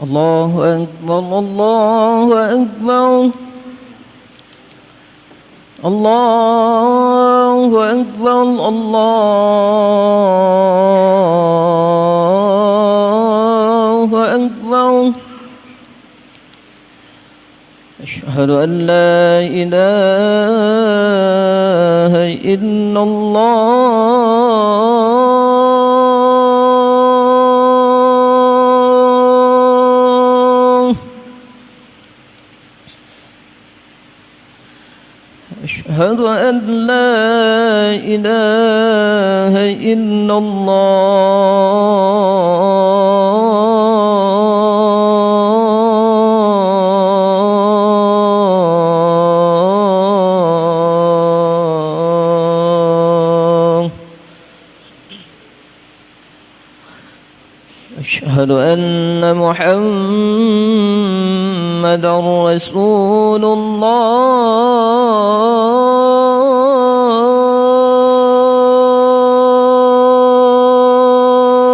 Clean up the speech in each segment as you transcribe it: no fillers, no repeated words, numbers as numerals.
الله أكبر الله أكبر الله أكبر الله أكبر أشهد أن لا إله إلا الله أشهد أن لا إله إلا الله أشهد أن محمدًا رسول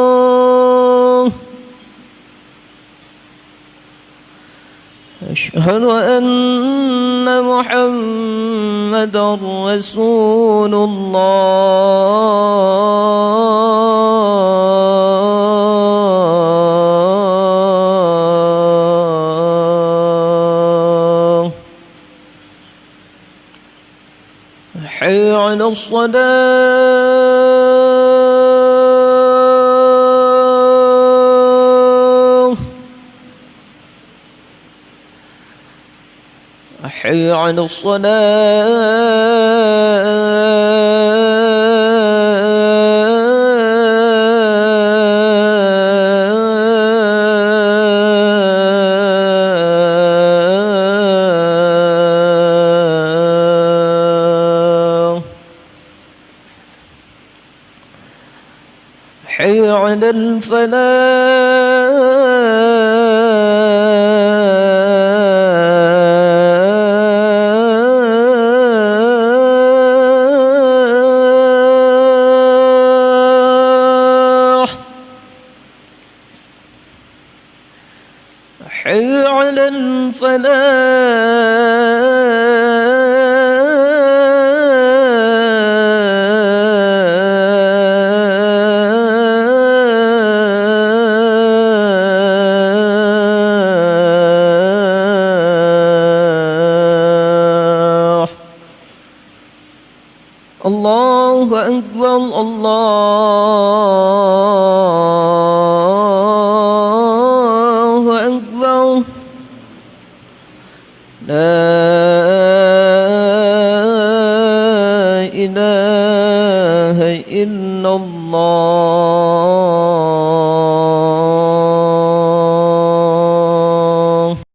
الله أشهد أن محمدًا رسول الله حي على الصلاة حي على الصلاة حي على الفلاح حي على الفلاح الله أكبر الله أكبر لا إله إلا الله